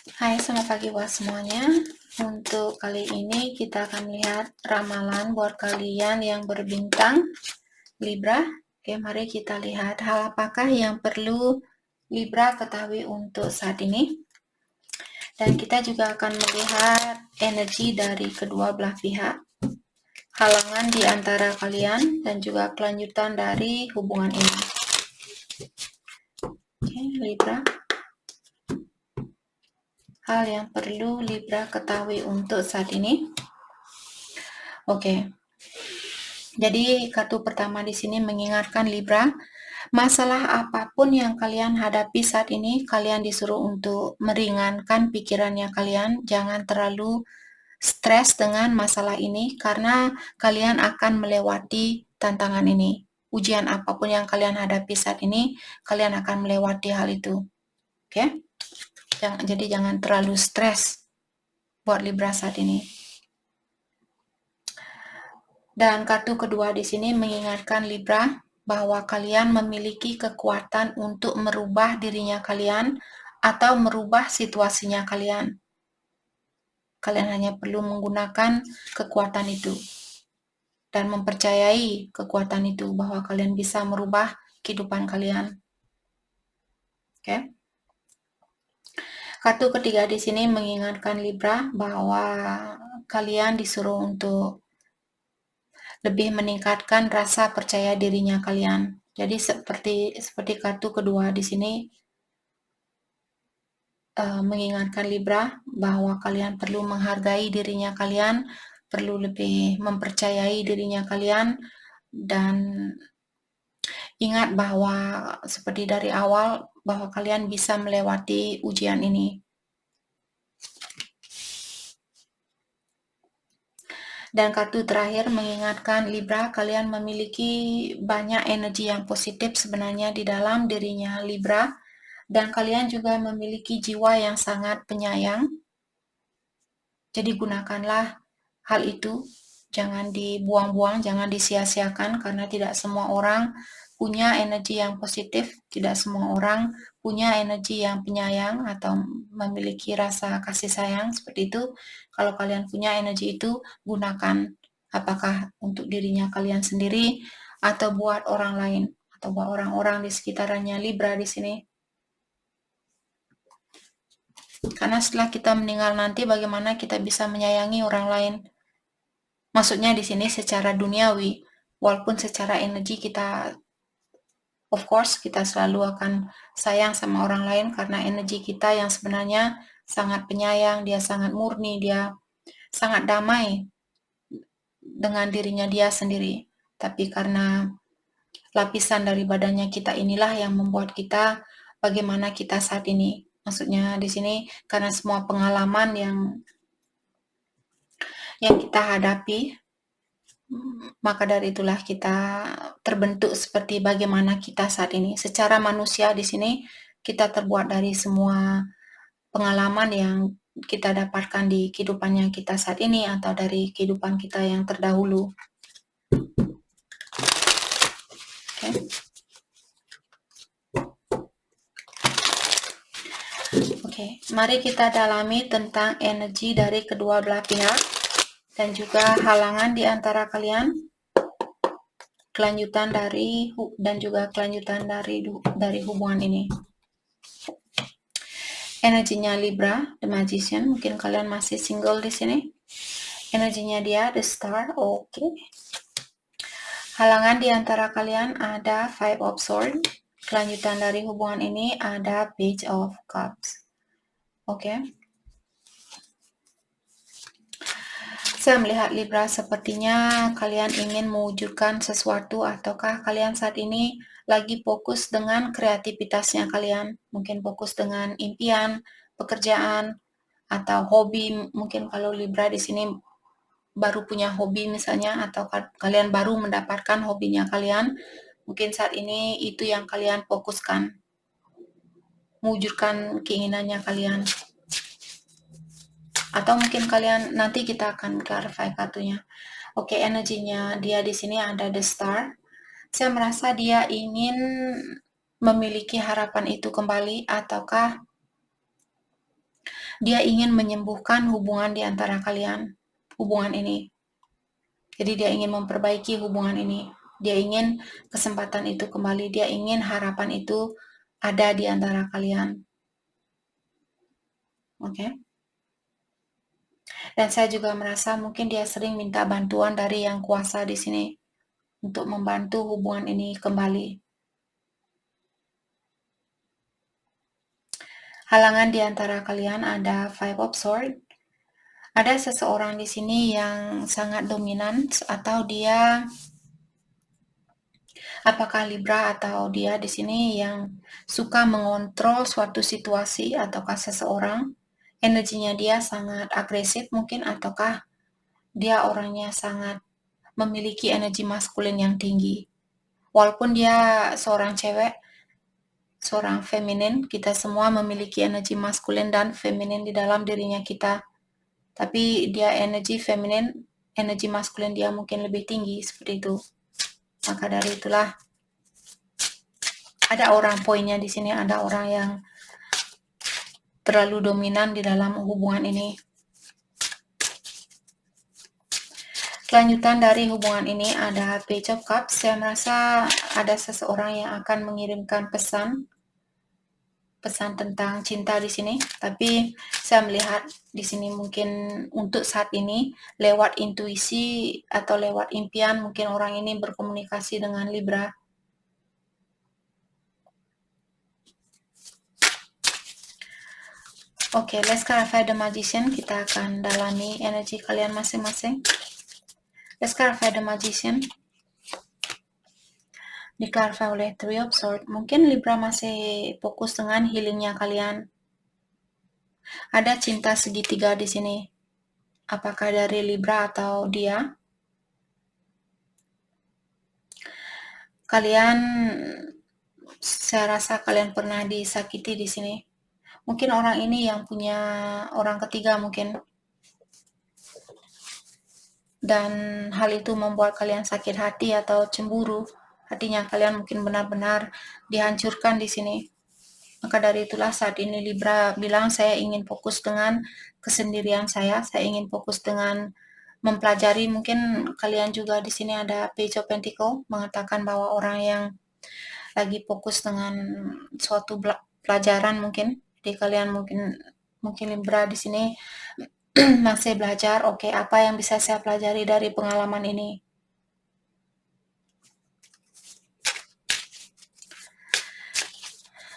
Hai, selamat pagi buat semuanya. Untuk kali ini kita akan lihat ramalan buat kalian yang berbintang Libra. Oke, mari kita lihat hal apakah yang perlu Libra ketahui untuk saat ini. Dan kita juga akan melihat energi dari kedua belah pihak, halangan di antara kalian, dan juga kelanjutan dari hubungan ini. Oke, Libra. Hal yang perlu Libra ketahui untuk saat ini. Oke. Jadi kartu pertama di sini mengingatkan Libra, masalah apapun yang kalian hadapi saat ini, kalian disuruh untuk meringankan pikirannya kalian, jangan terlalu stres dengan masalah ini karena kalian akan melewati tantangan ini. Ujian apapun yang kalian hadapi saat ini, kalian akan melewati hal itu. Oke? Jadi jangan terlalu stres buat Libra saat ini. Dan kartu kedua di sini mengingatkan Libra bahwa kalian memiliki kekuatan untuk merubah dirinya kalian atau merubah situasinya kalian. Kalian hanya perlu menggunakan kekuatan itu dan mempercayai kekuatan itu bahwa kalian bisa merubah kehidupan kalian. Oke. Kartu ketiga di sini mengingatkan Libra bahwa kalian disuruh untuk lebih meningkatkan rasa percaya dirinya kalian. Jadi seperti kartu kedua di sini mengingatkan Libra bahwa kalian perlu menghargai dirinya kalian, perlu lebih mempercayai dirinya kalian, dan ingat bahwa seperti dari awal bahwa kalian bisa melewati ujian ini. Dan kartu terakhir mengingatkan Libra, kalian memiliki banyak energi yang positif sebenarnya di dalam dirinya Libra, dan kalian juga memiliki jiwa yang sangat penyayang. Jadi gunakanlah hal itu, jangan dibuang-buang, jangan disia-siakan, karena tidak semua orang punya energi yang positif, tidak semua orang punya energi yang penyayang atau memiliki rasa kasih sayang seperti itu. Kalau kalian punya energi itu, gunakan, apakah untuk dirinya kalian sendiri atau buat orang lain atau buat orang-orang di sekitarnya Libra di sini. Karena setelah kita meninggal nanti, bagaimana kita bisa menyayangi orang lain? Maksudnya di sini secara duniawi, walaupun secara energi kita, of course, kita selalu akan sayang sama orang lain karena energi kita yang sebenarnya sangat penyayang, dia sangat murni, dia sangat damai dengan dirinya dia sendiri. Tapi karena lapisan dari badannya kita inilah yang membuat kita bagaimana kita saat ini. Maksudnya di sini karena semua pengalaman yang kita hadapi, maka dari itulah kita terbentuk seperti bagaimana kita saat ini. Secara manusia di sini kita terbuat dari semua pengalaman yang kita dapatkan di kehidupan yang kita saat ini atau dari kehidupan kita yang terdahulu. Oke, mari kita dalami tentang energi dari kedua belah pihak dan juga halangan di antara kalian, kelanjutan dari hubungan ini. Energinya Libra, The Magician, mungkin kalian masih single di sini. Energinya dia, The Star, oke. Halangan di antara kalian ada Five of Swords. Kelanjutan dari hubungan ini ada Page of Cups. Oke. Saya melihat Libra sepertinya kalian ingin mewujudkan sesuatu ataukah kalian saat ini lagi fokus dengan kreativitasnya kalian. Mungkin fokus dengan impian, pekerjaan, atau hobi. Mungkin kalau Libra di sini baru punya hobi misalnya, atau kalian baru mendapatkan hobinya kalian, mungkin saat ini itu yang kalian fokuskan, mewujudkan keinginannya kalian. Atau mungkin kalian nanti kita akan clarify kartunya. Oke, energinya dia di sini ada The Star. Saya merasa dia ingin memiliki harapan itu kembali, ataukah Dia ingin menyembuhkan hubungan di antara kalian, hubungan ini. Jadi dia ingin memperbaiki hubungan ini. Dia ingin kesempatan itu kembali. Dia ingin harapan itu ada di antara kalian. Oke. Dan saya juga merasa mungkin dia sering minta bantuan dari yang kuasa di sini untuk membantu hubungan ini kembali. Halangan di antara kalian ada Five of Swords. Ada seseorang di sini yang sangat dominan atau dia apakah Libra atau dia di sini yang suka mengontrol suatu situasi ataukah seseorang, energinya dia sangat agresif mungkin, ataukah dia orangnya sangat memiliki energi maskulin yang tinggi. Walaupun dia seorang cewek, seorang feminin, kita semua memiliki energi maskulin dan feminin di dalam dirinya kita. Tapi dia energi feminin, energi maskulin dia mungkin lebih tinggi seperti itu. Maka dari itulah ada orang poinnya di sini, ada orang yang terlalu dominan di dalam hubungan ini. Kelanjutan dari hubungan ini ada Page of Cups. Saya merasa ada seseorang yang akan mengirimkan pesan tentang cinta di sini, tapi saya melihat di sini mungkin untuk saat ini lewat intuisi atau lewat impian mungkin orang ini berkomunikasi dengan Libra. Oke, let's clarify the Magician. Kita akan dalami energi kalian masing-masing. Let's clarify the Magician. Di-clarify oleh Three of Swords. Mungkin Libra masih fokus dengan healingnya kalian. Ada cinta segitiga di sini. Apakah dari Libra atau dia? Kalian, saya rasa kalian pernah disakiti di sini. Mungkin orang ini yang punya orang ketiga mungkin. Dan hal itu membuat kalian sakit hati atau cemburu. Hatinya kalian mungkin benar-benar dihancurkan di sini. Maka dari itulah saat ini Libra bilang, saya ingin fokus dengan kesendirian saya ingin fokus dengan mempelajari. Mungkin kalian juga di sini ada Page of Pentacles mengatakan bahwa orang yang lagi fokus dengan suatu pelajaran mungkin. Jadi kalian mungkin Libra di sini masih belajar. Oke, apa yang bisa saya pelajari dari pengalaman ini?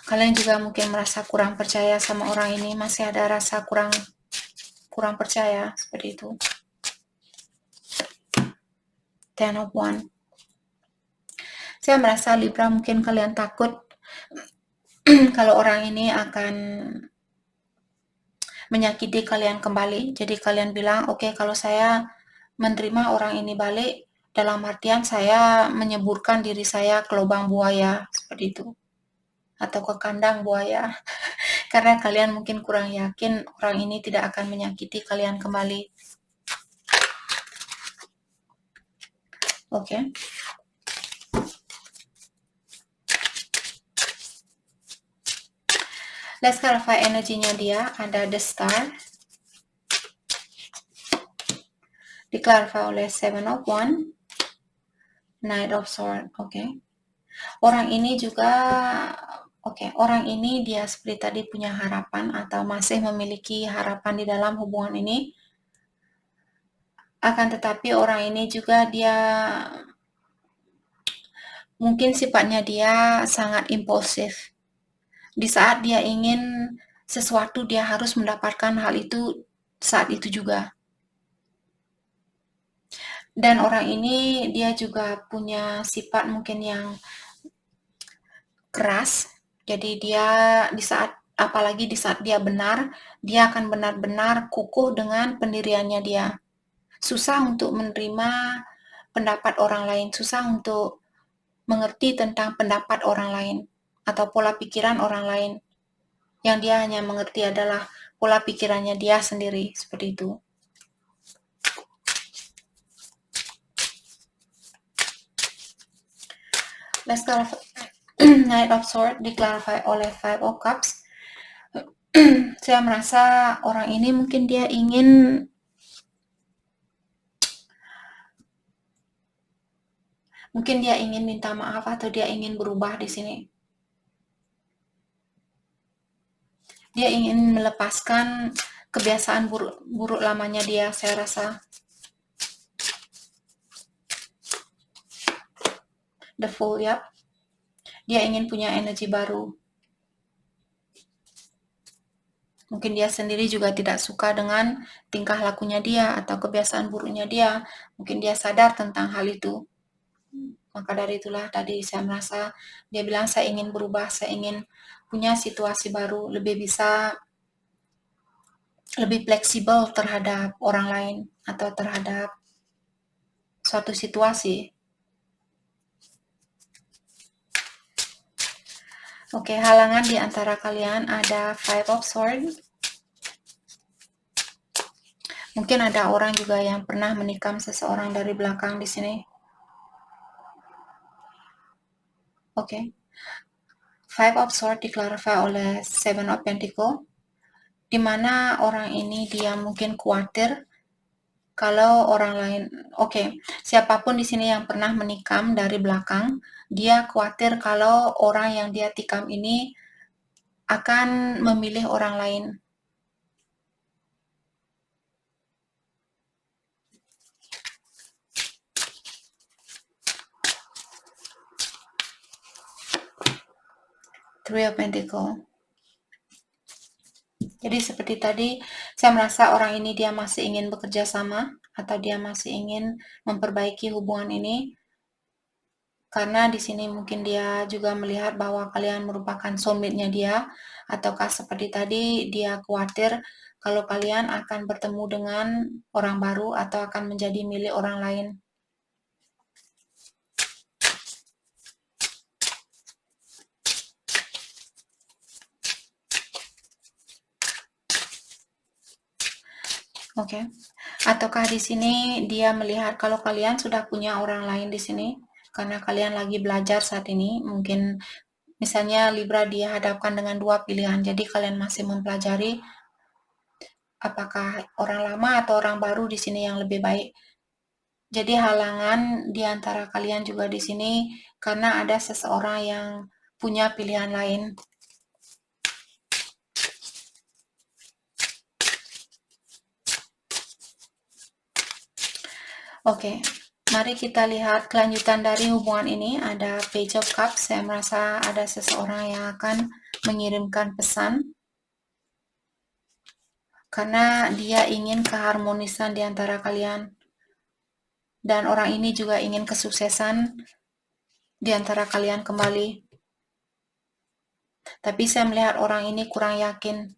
Kalian juga mungkin merasa kurang percaya sama orang ini, masih ada rasa kurang percaya seperti itu. Ten of Wands. Saya merasa Libra mungkin kalian takut kalau orang ini akan menyakiti kalian kembali. Jadi kalian bilang, oke, kalau saya menerima orang ini balik, dalam artian saya menyeburkan diri saya ke lubang buaya, seperti itu. Atau ke kandang buaya. Karena kalian mungkin kurang yakin orang ini tidak akan menyakiti kalian kembali. Oke. Let's clarify energinya dia. Ada The Star. Di-clarify oleh Seven of Wands. Knight of Swords. Oke. Orang ini juga, orang ini dia seperti tadi punya harapan atau masih memiliki harapan di dalam hubungan ini. Akan tetapi orang ini juga dia mungkin sifatnya dia sangat impulsif. Di saat dia ingin sesuatu, dia harus mendapatkan hal itu saat itu juga. Dan orang ini dia juga punya sifat mungkin yang keras. Jadi dia apalagi di saat dia benar, dia akan benar-benar kukuh dengan pendiriannya dia. Susah untuk menerima pendapat orang lain, susah untuk mengerti tentang pendapat orang lain atau pola pikiran orang lain. Yang dia hanya mengerti adalah pola pikirannya dia sendiri, seperti itu. Let's clarify. Knight of Swords di-clarify oleh Five of Cups. Saya merasa orang ini mungkin dia ingin minta maaf atau dia ingin berubah di sini. Dia ingin melepaskan kebiasaan buruk lamanya dia, saya rasa. The Fool, ya. Dia ingin punya energi baru. Mungkin dia sendiri juga tidak suka dengan tingkah lakunya dia atau kebiasaan buruknya dia. Mungkin dia sadar tentang hal itu. Maka dari itulah tadi saya merasa dia bilang saya ingin berubah, saya ingin punya situasi baru, lebih fleksibel terhadap orang lain atau terhadap suatu situasi. Oke, halangan di antara kalian ada Five of Swords. Mungkin ada orang juga yang pernah menikam seseorang dari belakang di sini. Oke. Five of Swords diklarifikasi oleh Seven of Pentacles, di mana orang ini dia mungkin khawatir kalau orang lain, siapapun di sini yang pernah menikam dari belakang, dia khawatir kalau orang yang dia tikam ini akan memilih orang lain. Three of Pentacles. Jadi seperti tadi, saya merasa orang ini dia masih ingin bekerja sama atau dia masih ingin memperbaiki hubungan ini. Karena di sini mungkin dia juga melihat bahwa kalian merupakan soulmate-nya dia, ataukah seperti tadi dia khawatir kalau kalian akan bertemu dengan orang baru atau akan menjadi milik orang lain. Oke. Ataukah di sini dia melihat kalau kalian sudah punya orang lain di sini karena kalian lagi belajar saat ini, mungkin misalnya Libra dia hadapkan dengan dua pilihan. Jadi kalian masih mempelajari apakah orang lama atau orang baru di sini yang lebih baik. Jadi halangan di antara kalian juga di sini karena ada seseorang yang punya pilihan lain. Oke, mari kita lihat kelanjutan dari hubungan ini. Ada Page of Cups. Saya merasa ada seseorang yang akan mengirimkan pesan karena dia ingin keharmonisan di antara kalian. Dan orang ini juga ingin kesuksesan di antara kalian kembali. Tapi saya melihat orang ini kurang yakin.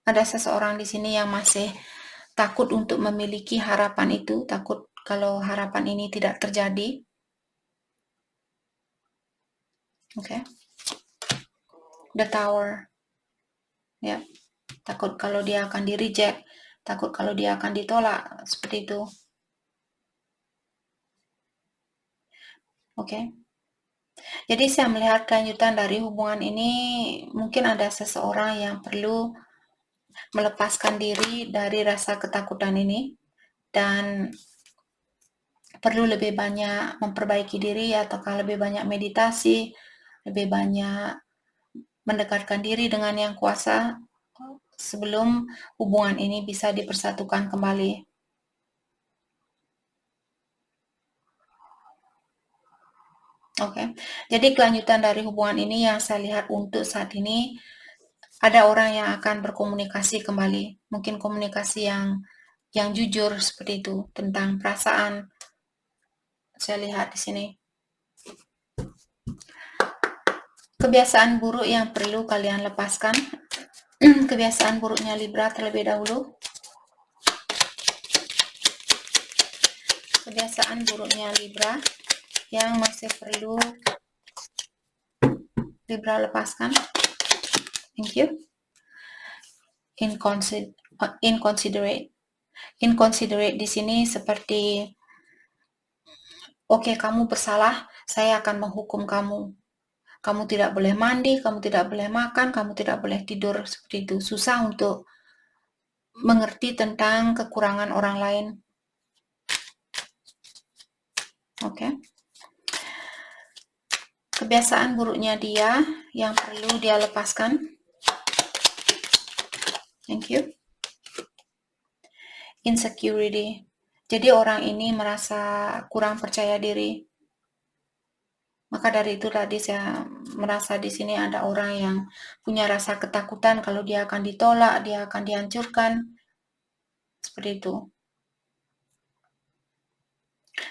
Ada seseorang di sini yang masih takut untuk memiliki harapan itu, takut kalau harapan ini tidak terjadi. Oke. The Tower. Ya. Takut kalau dia akan di-reject, takut kalau dia akan ditolak, seperti itu. Oke. Jadi saya melihat kelanjutan dari hubungan ini, mungkin ada seseorang yang perlu melepaskan diri dari rasa ketakutan ini dan perlu lebih banyak memperbaiki diri ataukah lebih banyak meditasi, lebih banyak mendekatkan diri dengan Yang Kuasa sebelum hubungan ini bisa dipersatukan kembali. Oke. Jadi kelanjutan dari hubungan ini yang saya lihat untuk saat ini, ada orang yang akan berkomunikasi kembali. Mungkin komunikasi yang jujur seperti itu tentang perasaan. Saya lihat di sini. Kebiasaan buruk yang perlu kalian lepaskan. Kebiasaan buruknya Libra terlebih dahulu. Kebiasaan buruknya Libra yang masih perlu Libra lepaskan. Thank you. Inconsiderate. Inconsiderate di sini seperti, oke, kamu bersalah, saya akan menghukum kamu. Kamu tidak boleh mandi, kamu tidak boleh makan, kamu tidak boleh tidur, seperti itu. Susah untuk mengerti tentang kekurangan orang lain. Oke. Kebiasaan buruknya dia yang perlu dia lepaskan. Thank you. Insecurity. Jadi orang ini merasa kurang percaya diri. Maka dari itu tadi saya merasa di sini ada orang yang punya rasa ketakutan kalau dia akan ditolak, dia akan dihancurkan. Seperti itu.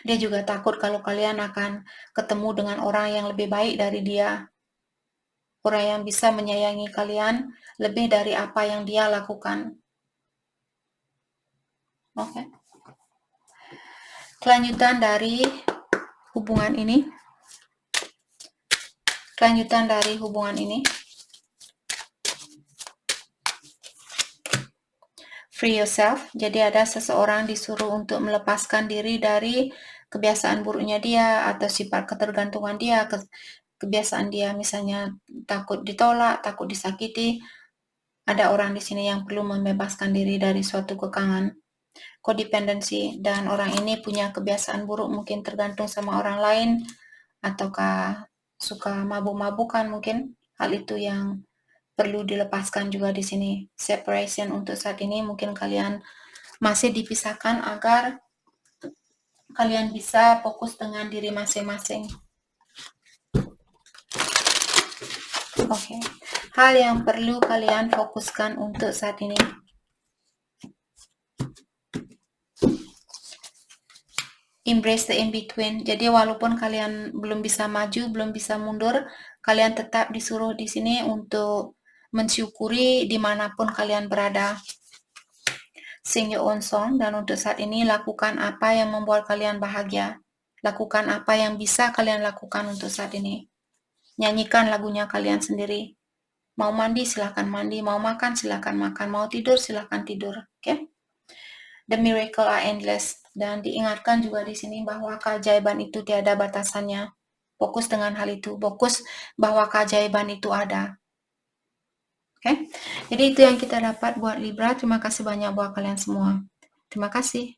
Dia juga takut kalau kalian akan ketemu dengan orang yang lebih baik dari dia. Orang yang bisa menyayangi kalian lebih dari apa yang dia lakukan. Oke. Kelanjutan dari hubungan ini. Free yourself. Jadi ada seseorang disuruh untuk melepaskan diri dari kebiasaan buruknya dia atau sifat ketergantungan dia, kebiasaan dia misalnya takut ditolak, takut disakiti. Ada orang di sini yang perlu membebaskan diri dari suatu kekangan, codependency, dan orang ini punya kebiasaan buruk, mungkin tergantung sama orang lain ataukah suka mabuk-mabukan mungkin. Hal itu yang perlu dilepaskan juga di sini. Separation untuk saat ini mungkin kalian masih dipisahkan agar kalian bisa fokus dengan diri masing-masing. Oke. Hal yang perlu kalian fokuskan untuk saat ini. Embrace the in-between. Jadi walaupun kalian belum bisa maju, belum bisa mundur, kalian tetap disuruh di sini untuk mensyukuri dimanapun kalian berada. Sing your own song, dan untuk saat ini lakukan apa yang membuat kalian bahagia. Lakukan apa yang bisa kalian lakukan untuk saat ini. Nyanyikan lagunya kalian sendiri. Mau mandi silahkan mandi, mau makan silahkan makan, mau tidur silahkan tidur. Oke? The miracle are endless. Dan diingatkan juga di sini bahwa keajaiban itu tiada batasannya. Fokus dengan hal itu. Fokus bahwa keajaiban itu ada. Oke? Jadi itu yang kita dapat buat Libra. Terima kasih banyak buat kalian semua. Terima kasih.